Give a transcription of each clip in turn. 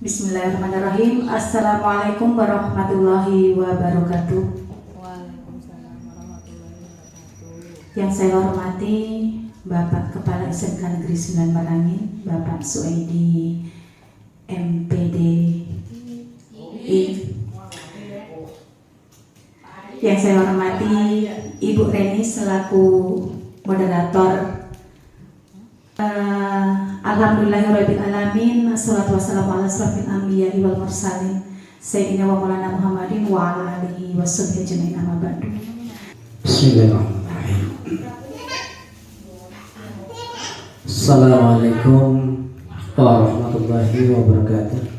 Bismillahirrahmanirrahim. Assalamualaikum warahmatullahi wabarakatuh. Waalaikumsalam warahmatullahi wabarakatuh. Yang saya hormati Bapak Kepala SMK Negeri 9 Merangin, Bapak Suedi MPD I. Yang saya hormati Ibu Reni selaku moderator. Alhamdulillahirrabbilalamin. Assalatu wassalamu ala asrafil anbiya'i wal mursalin Sayyidina wa maulana Muhammadin wa ala alihi wa sahbihi ajma'in, amma ba'du. Bismillahirrahmanirrahim. Assalamualaikum warahmatullahi wabarakatuh.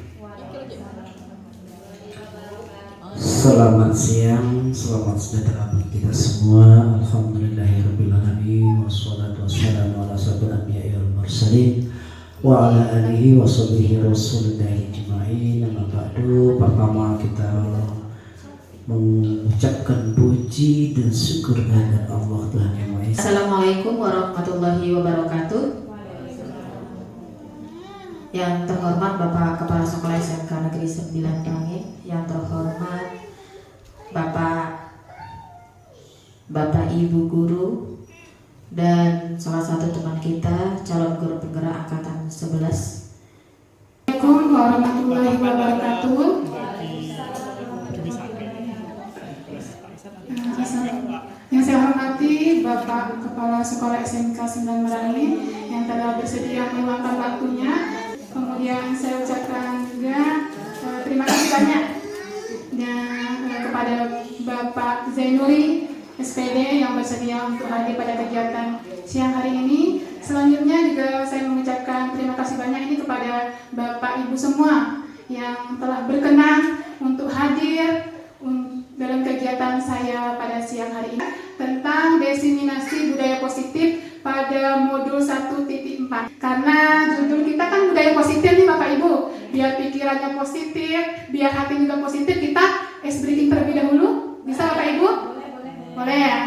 Selamat siang, selamat sejahtera bagi kita semua. Alhamdulillahirrabbilalamin. Wassalatu wassalamu ala asrafil anbiya'i wal mursalin wa ala alihi wa sahbihi rasulillahi ajma'in, amma ba'du. Pertama kita mengucapkan puji dan syukur kehadirat Allah Tuhan Yang Maha Esa. Assalamualaikum warahmatullahi wabarakatuh. Yang terhormat Bapak Kepala Sekolah SMK Negeri 9 Merangin, yang terhormat Bapak Ibu guru dan salah satu teman kita calon guru penggerak angkatan 11. Assalamualaikum warahmatullahi wabarakatuh. Yang saya hormati Bapak Kepala Sekolah SMK 9 Merangin yang telah bersedia meluangkan waktunya. Kemudian saya ucapkan juga terima kasih banyak kepada Bapak Zainuri SPD yang bersedia untuk hadir pada kegiatan siang hari ini. Selanjutnya juga saya mengucapkan terima kasih banyak ini kepada Bapak Ibu semua yang telah berkenan untuk hadir dalam kegiatan saya pada siang hari ini tentang diseminasi budaya positif pada modul 1.4. Karena judul kita kan budaya positif nih Bapak Ibu. Biar pikirannya positif, biar hati juga positif, kita ice breaking terlebih dahulu. Bisa Bapak Ibu? Boleh ya?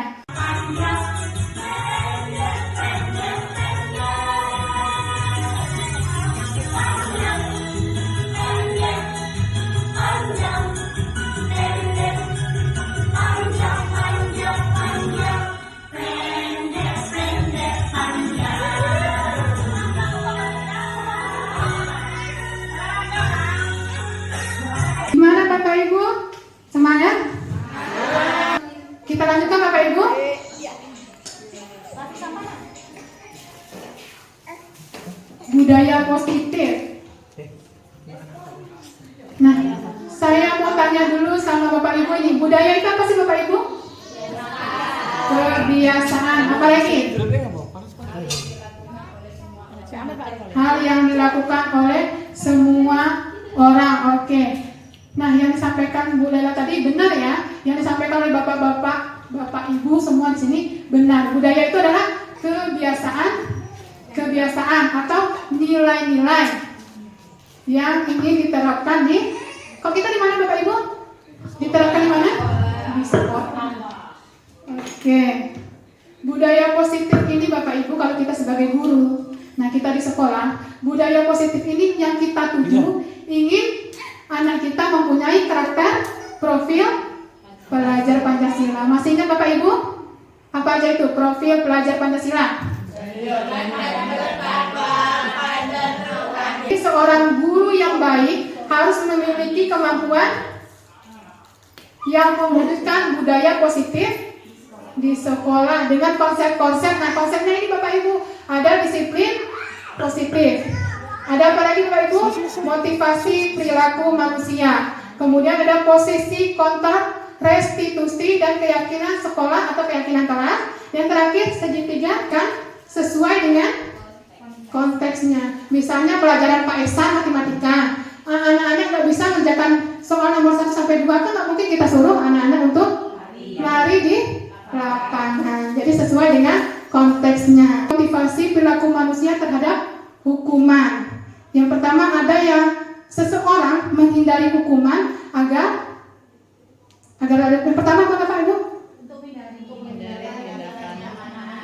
Gimana Bapak Ibu? Semangat? Kita lanjutkan Bapak Ibu? Budaya positif. Nah, saya mau tanya dulu sama Bapak Ibu ini, budaya itu apa sih Bapak Ibu? Kebiasaan. Apa lagi? Hal yang dilakukan oleh semua orang. Oke. Nah, yang disampaikan Bu Lela tadi benar ya. Yang disampaikan oleh Bapak Ibu semua di sini benar. Budaya itu adalah kebiasaan atau nilai-nilai yang ingin diterapkan di. Kok kita di mana Bapak Ibu? Diterapkan di mana? Di sekolah. Oke. Budaya positif ini Bapak Ibu kalau kita sebagai guru. Nah, kita di sekolah, budaya positif ini yang kita tuju ingin anak kita mempunyai karakter profil pelajar Pancasila. Masih ingat Bapak Ibu? Apa aja itu profil pelajar Pancasila? Seorang guru yang baik harus memiliki kemampuan yang mewujudkan budaya positif di sekolah dengan konsep-konsep. Nah, konsepnya ini Bapak Ibu, ada disiplin positif. Ada apa lagi Bapak Ibu? Motivasi perilaku manusia. Kemudian ada posisi, kontak, restitusi, dan keyakinan sekolah atau keyakinan kelas. Yang terakhir segitiga kan sesuai dengan konteksnya. Misalnya pelajaran Pak Esa matematika. Anak-anak nggak bisa mengerjakan soal nomor 1 sampai 2 kan nggak mungkin kita suruh anak-anak untuk lari di lapangan. Jadi sesuai dengan konteksnya. Motivasi perilaku manusia terhadap hukuman. Yang pertama ada yang seseorang menghindari hukuman agar ada yang pertama apa Bapak Ibu?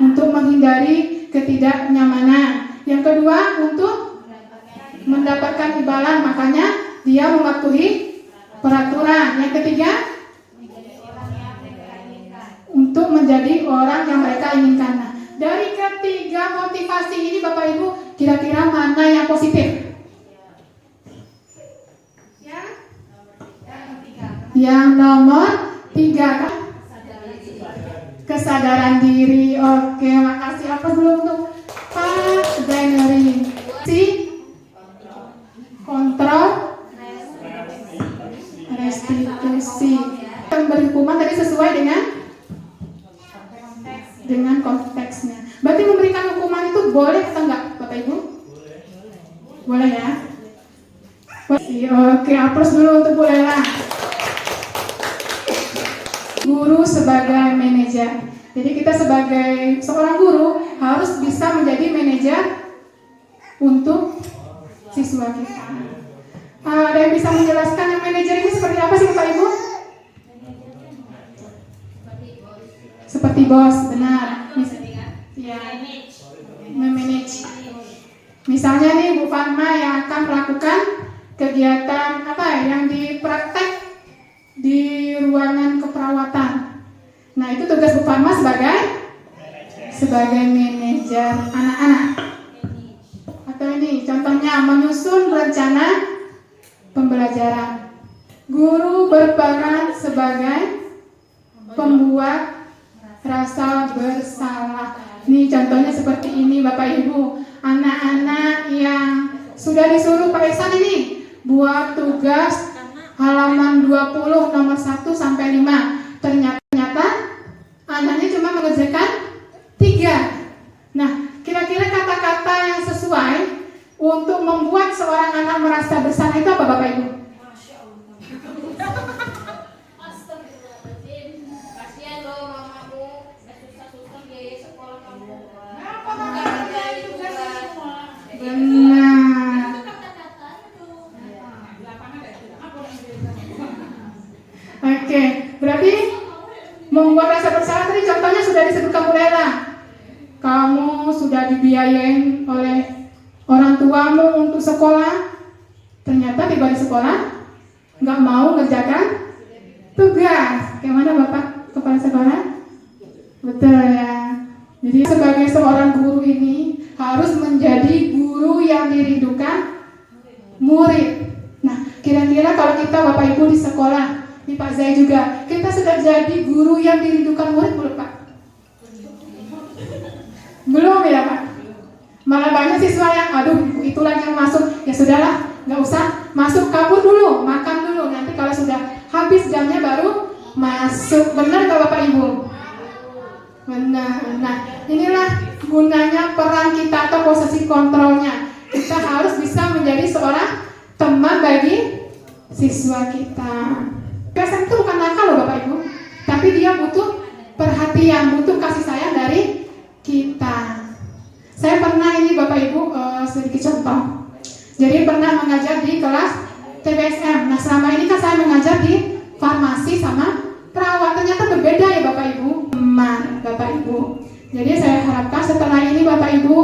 Untuk menghindari ketidaknyamanan. Yang kedua untuk mendapatkan imbalan, makanya dia mematuhi peraturan. Yang ketiga, untuk menjadi orang yang mereka inginkan. Nah, dari ketiga motivasi ini Bapak Ibu, kira-kira mana yang positif? Yang nomor 3 kan? Kesadaran diri. Oke, makasih. Apa dulu untuk Pak Zainuri? Kontrol, restitusi. Memberi hukuman tadi sesuai dengan konteksnya. Berarti memberikan hukuman itu boleh atau enggak, Bapak Ibu? Boleh ya? Oke, aplaus dulu untuk Bu Lela. Guru sebagai manajer. Jadi kita sebagai seorang guru harus bisa menjadi manajer untuk siswa kita. Ada yang bisa menjelaskan yang manajer ini seperti apa sih Bapak Ibu? Seperti bos, benar. Ya, memanage. Misalnya nih Bu Fatma yang akan melakukan kegiatan yang dipraktek di ruangan keperawatan. Nah, itu tugas Bu Fatma sebagai manajer anak-anak. Atau ini contohnya menyusun rencana pembelajaran. Guru berperan sebagai pembuat rasa bersalah. Ini contohnya seperti ini Bapak Ibu. Anak-anak yang sudah disuruh Pak Ihsan ini buat tugas halaman 20 nomor 1 sampai 5. Ternyata anaknya cuma mengerjakan 3. Nah, kira-kira kata-kata yang sesuai untuk membuat seorang anak merasa bersalah itu apa Bapak Ibu? Kasihan loh mamamu, susah-susah biaya sekolah kamu. Benar. Oke, berarti membuat rasa bersalah tadi contohnya sudah disebutkan Bu Lela. Kamu sudah dibiayain oleh orang tuamu untuk sekolah, ternyata tiba di sekolah nggak mau ngerjakan tugas. Gimana Bapak Kepala Sekolah? Betul ya. Jadi sebagai seorang guru ini harus menjadi guru yang dirindukan murid. Nah, kira-kira kalau kita Bapak Ibu di sekolah, di Pak Zai juga, kita sudah jadi guru yang dirindukan murid belum Pak? Belum ya Pak? Malah banyak siswa yang, aduh itu lagi yang masuk, ya sudahlah, nggak usah masuk, kabur dulu, makan dulu, nanti kalau sudah habis jamnya baru masuk. Benar nggak Bapak Ibu? Benar. Nah, inilah gunanya peran kita atau posisi kontrolnya. Kita harus bisa menjadi seorang teman bagi siswa kita. PSM itu bukan nakal loh Bapak Ibu, tapi dia butuh perhatian, butuh kasih sayang dari kita. Saya pernah ini Bapak Ibu sedikit contoh. Jadi pernah mengajar di kelas TBSM. Nah, selama ini kan saya mengajar di farmasi sama perawat. Ternyata berbeda ya Bapak Ibu, teman Bapak Ibu. Jadi saya harapkan setelah ini Bapak Ibu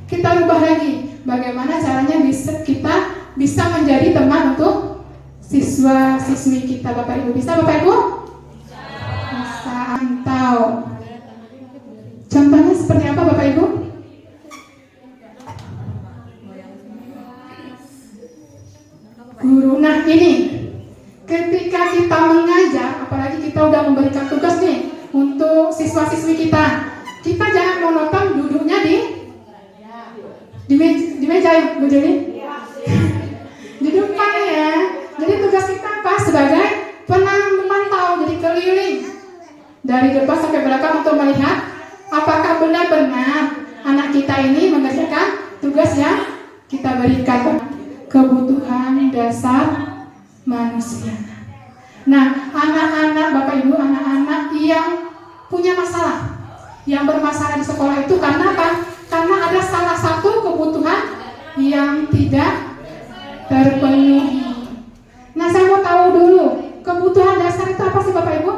kita rubah lagi bagaimana caranya kita bisa menjadi teman untuk siswa-siswi kita Bapak Ibu. Bisa Bapak Ibu? Bisa. Mantau. Contohnya seperti apa Bapak Ibu? Guru. Nah ini, ketika kita mengajar, apalagi kita udah memberikan tugas nih untuk siswa-siswi kita jangan monoton duduknya di meja ya Bu Joni? Di depan ya. Jadi tugas kita apa? Sebagai pemantau, jadi keliling dari depan sampai belakang untuk melihat apakah benar-benar anak kita ini mengerjakan tugas yang kita berikan. Kebutuhan dasar manusia. Nah, anak-anak Bapak Ibu, anak-anak yang punya masalah, yang bermasalah di sekolah itu karena apa? Karena ada salah satu kebutuhan yang tidak terpenuhi. Nah, saya mau tahu dulu, kebutuhan dasar itu apa sih Bapak Ibu?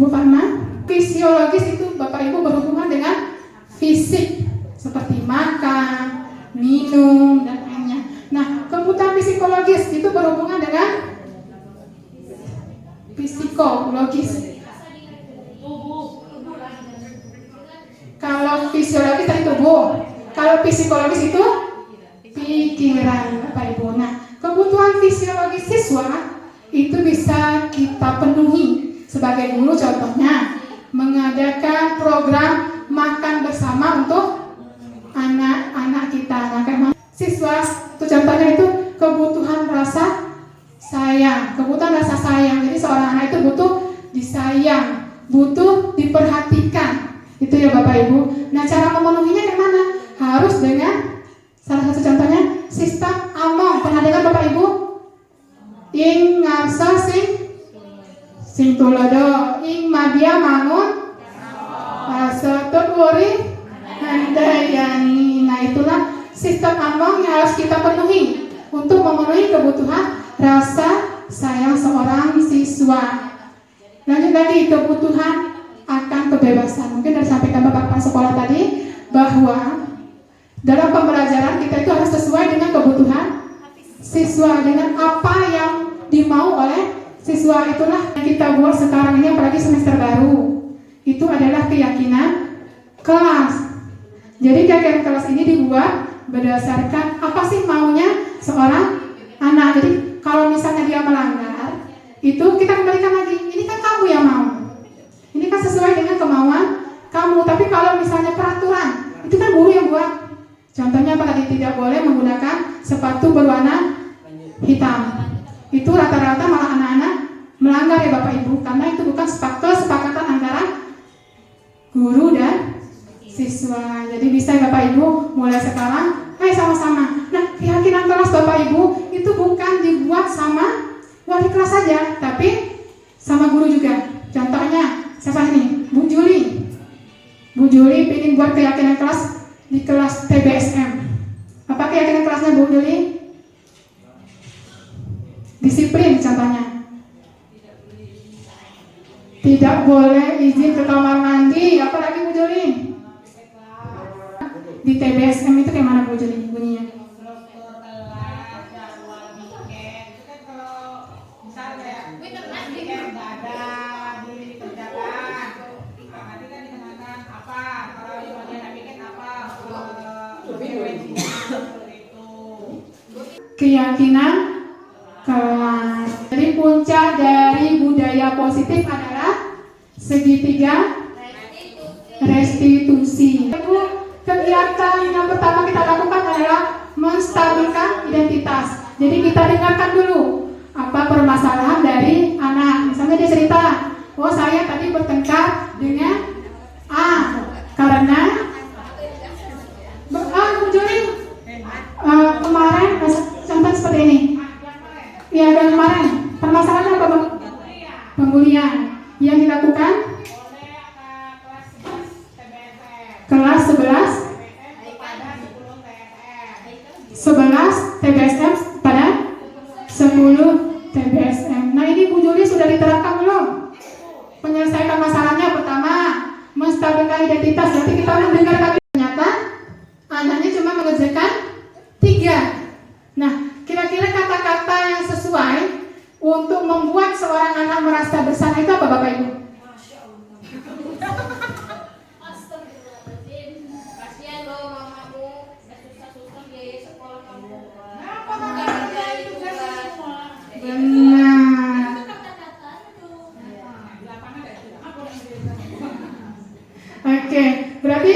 Bu Fatma? Fisiologis itu Bapak Ibu berhubungan dengan fisik, seperti makan, minum, dan lainnya. Nah, kebutuhan psikologis itu berhubungan dengan psikologis. Kalau fisiologis tadi tubuh, kalau psikologis itu pikiran, Bapak Ibu. Nah, kebutuhan fisiologis siswa itu bisa kita penuhi sebagai guru, contohnya mengadakan program makan bersama untuk anak-anak kita. Nah, siswa itu contohnya itu kebutuhan rasa sayang, Jadi seorang anak itu butuh disayang, butuh diperhatikan. Itu ya Bapak Ibu. Nah, cara memenuhinya gimana? Harus dengan salah satu contohnya sistem AMONG. Pernah dengar Bapak Ibu? Ing ngarsa sing tulodo, ing madya mangun setut uri handayani. Nah, itulah sistem AMONG yang harus kita penuhi untuk memenuhi kebutuhan rasa sayang seorang siswa. Lanjut lagi, kebutuhan akan kebebasan. Mungkin sudah disampaikan Bapak sekolah tadi bahwa dalam pembelajaran kita itu harus sesuai dengan kebutuhan siswa, dengan apa yang dimau oleh siswa. Itulah yang kita buat sekarang ini, apalagi semester baru. Itu adalah keyakinan kelas. Jadi keyakinan kelas ini dibuat berdasarkan apa sih maunya seorang anak. Jadi kalau misalnya dia melanggar, itu kita kembalikan lagi. Ini kan kamu yang mau. Ini kan sesuai dengan kemauan kamu. Tapi kalau misalnya peraturan, itu kan guru yang buat. Contohnya apa tadi? Tidak boleh menggunakan sepatu berwarna hitam. Itu rata-rata malah anak-anak melanggar ya Bapak Ibu, karena itu bukan kesepakatan antara guru dan siswa. Jadi bisa Bapak Ibu mulai sekarang, ayo sama-sama. Nah, keyakinan kelas Bapak Ibu itu bukan dibuat sama wali kelas saja, tapi sama guru juga. Contohnya siapa ini? Bu Juli. Bu Juli ingin buat keyakinan kelas di kelas TBSM. Apa keyakinan kelasnya Bu Juli? Disiplin contohnya. Tidak boleh izin ke kamar mandi. Apalagi Bu Juli? Di TBSM itu kayak mana Bu Juli bunyinya? Keyakinan kelas. Jadi puncak dari budaya positif adalah segitiga restitusi. Kegiatan yang pertama kita lakukan adalah menstabilkan identitas. Jadi kita dengarkan dulu apa permasalahan dari anak. Misalnya dia cerita, oh saya tadi bertengkar dengan A karena Bu Juli kemarin contoh seperti ini. Ya, dan kemarin permasalahannya apa Bang? Pembulian yang dilakukan kelas 11 TBSM pada 10 TBSM. Nah, ini Bu Juli sudah diterapkan belum? Menyelesaikan masalahnya pertama, menstabilkan identitas. Nanti kita mendengarkan ternyata anaknya cuma mengerjakan 3. Nah, kira-kira kata-kata yang sesuai untuk membuat seorang anak merasa bersalah itu apa Bapak Ibu? Kasihan loh mamamu, susah-susah biaya sekolah kamu. Benar. Oke, berarti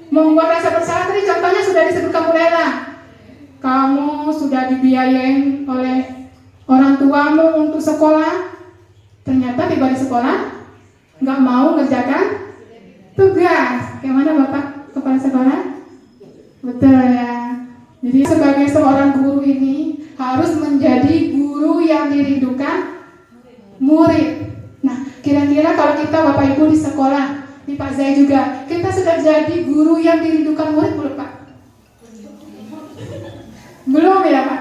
membuat rasa bersalah tadi contohnya sudah disebutkan Bu Lela. Kamu sudah dibiayain oleh orang tuamu untuk sekolah, ternyata tiba di sekolah nggak mau ngerjakan tugas. Gimana Bapak kepala sekolah? Betul ya. Jadi sebagai seorang guru ini harus menjadi guru yang dirindukan murid. Nah, kira-kira kalau kita Bapak Ibu di sekolah, di Pak Zai juga, kita sudah jadi guru yang dirindukan murid belum Pak? Belum ya Pak?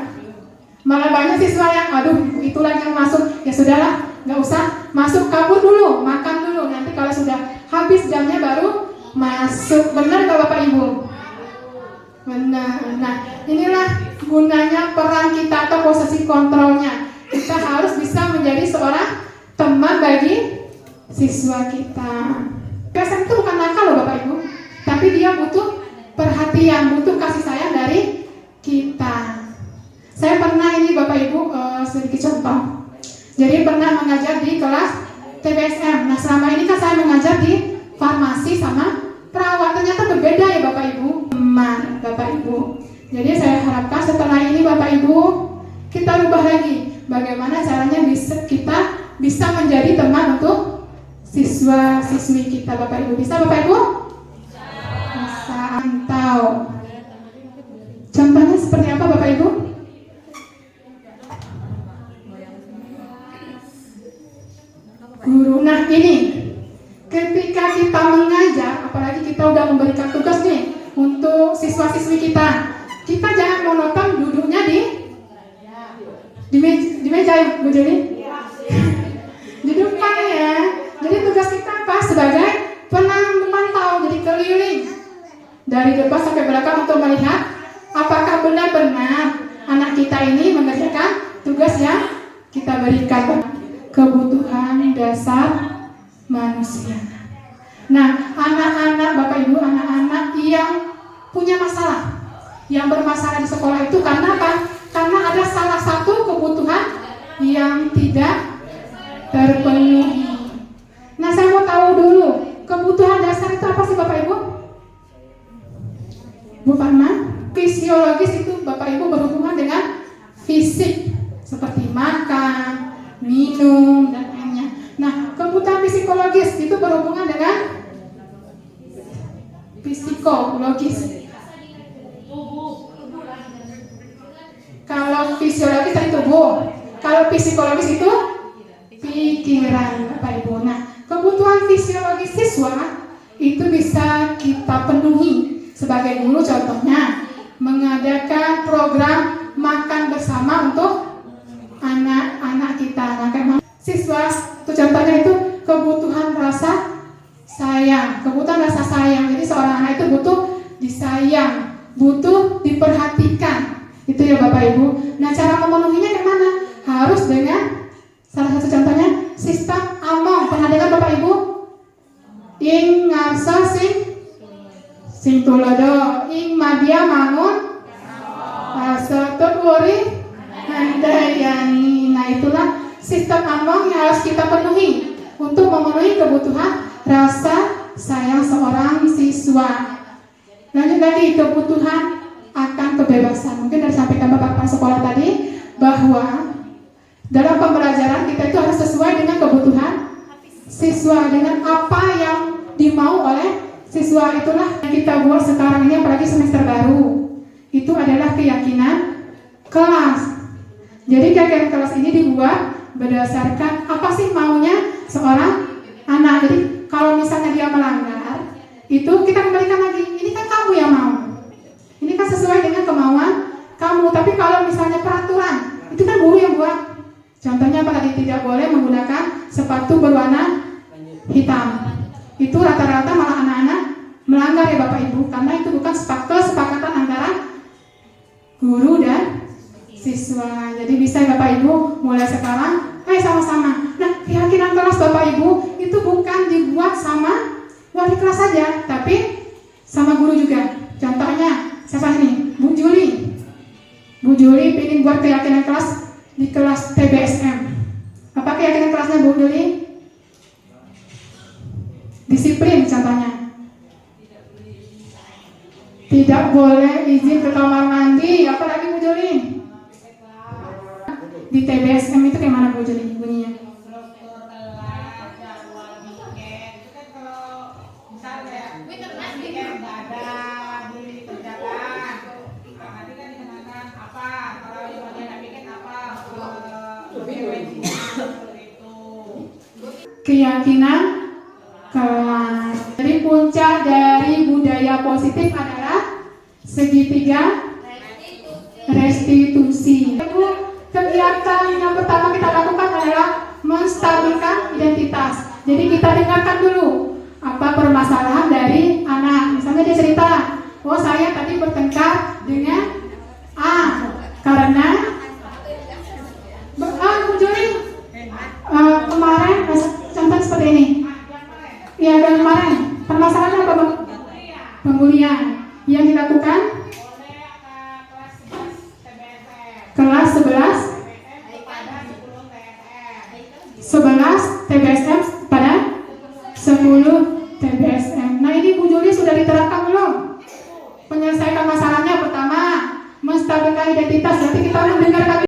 Malah banyak siswa yang, aduh itu lagi yang masuk, ya sudahlah, nggak usah masuk, kabur dulu, makan dulu, nanti kalau sudah habis jamnya baru masuk. Benar nggak Bapak Ibu? Benar. Nah, inilah gunanya peran kita atau posisi kontrolnya. Kita harus bisa menjadi seorang teman bagi siswa kita. PSM itu bukan nakal loh Bapak Ibu, tapi dia butuh perhatian, butuh kasih sayang dari kita. Saya pernah ini Bapak Ibu sedikit contoh. Jadi pernah mengajar di kelas TBSM. Nah selama ini kan saya mengajar di farmasi sama perawat. Ternyata berbeda ya Bapak Ibu, teman Bapak Ibu. Jadi saya harapkan setelah ini Bapak Ibu kita rubah lagi. Bagaimana caranya kita bisa menjadi teman untuk siswa-siswi kita Bapak Ibu. Bisa Bapak Ibu? Bisa. Mantau. Contohnya seperti apa Bapak Ibu? Guru. Nah ini ketika kita mengajar, apalagi kita udah memberikan tugas nih untuk siswa-siswi kita jangan monoton duduknya di meja ya Bu Joni? Di depan ya. Jadi tugas kita apa? Sebagai pemantau, jadi keliling dari depan sampai belakang untuk melihat apakah benar-benar anak kita ini mengerjakan tugas yang kita berikan. Kebutuhan dasar manusia. Nah, anak-anak Bapak Ibu, anak-anak yang punya masalah, yang bermasalah di sekolah itu karena apa? Karena ada salah satu kebutuhan yang tidak terpenuhi. Nah, saya mau tahu dulu, kebutuhan dasar itu apa sih Bapak Ibu? Bu Farma? Fisiologis itu Bapak Ibu berhubungan dengan fisik, seperti makan, minum, dan lainnya. Nah, kebutuhan psikologis itu berhubungan dengan psikologis. Kalau fisiologis tadi tubuh, kalau psikologis itu pikiran Bapak Ibu. Nah, kebutuhan fisiologis siswa itu bisa kita penuhi sebagai guru. Contohnya mengadakan program makan bersama untuk anak-anak kita. Nah, kayak siswa itu contohnya itu kebutuhan rasa sayang, kebutuhan rasa sayang. Jadi seorang anak itu butuh disayang, butuh diperhatikan. Itu ya Bapak Ibu. Nah, cara memenuhinya gimana? Harus dengan salah satu contohnya sistem among. Pernah dengar Bapak Ibu? Ing ngarsa sing tulodo, ing madya mangun asatut wori handayani. Nah, itulah sistem among yang harus kita penuhi untuk memenuhi kebutuhan rasa sayang seorang siswa. Lanjut lagi, kebutuhan akan kebebasan. Mungkin dari sampaikan Bapak Kepala Sekolah tadi bahwa dalam pembelajaran kita itu harus sesuai dengan kebutuhan siswa, dengan apa yang dimau oleh siswa. Itulah yang kita buat sekarang ini, apalagi semester baru. Itu adalah keyakinan kelas. Jadi keyakinan kelas ini dibuat berdasarkan apa sih maunya seorang anak. Jadi kalau misalnya dia melanggar, itu kita kembalikan lagi, ini kan kamu yang mau, ini kan sesuai dengan kemauan kamu. Tapi kalau misalnya peraturan, itu kan guru yang buat. Contohnya apa tadi? Tidak boleh menggunakan sepatu berwarna hitam. Itu rata-rata malah anak-anak melanggar ya Bapak Ibu, karena itu bukan kesepakatan antara guru dan siswa. Jadi bisa Bapak Ibu mulai sekarang, ayo sama-sama. Nah, keyakinan kelas Bapak Ibu itu bukan dibuat sama wali kelas saja, tapi sama guru juga. Contohnya siapa ini? Bu Juli. Bu Juli ingin buat keyakinan kelas di kelas TBSM. Apa keyakinan kelasnya Bu Juli? Disiplin contohnya. Tidak boleh izin ke kamar mandi. Apalagi Bu Juli? Di TBSM itu kayak mana Bu Juli bunyinya? Keyakinan kelas. Jadi puncak dari budaya positif adalah segitiga restitusi. Kegiatan yang pertama kita lakukan adalah menstabilkan identitas. Jadi kita dengarkan dulu apa permasalahan dari anak. Misalnya dia cerita, Oh, saya tadi bertengkar dengan A karena Bu Juli kemarin contoh seperti ini. Ya, dan kemarin permasalahannya apa, Bang? Pembulian yang dilakukan kelas 11 TBSM pada 10 TBSM. Nah, ini Bu Juli sudah diterapkan belum? Menyelesaikan masalahnya pertama, menstabilkan identitas. Nanti kita mendengarkan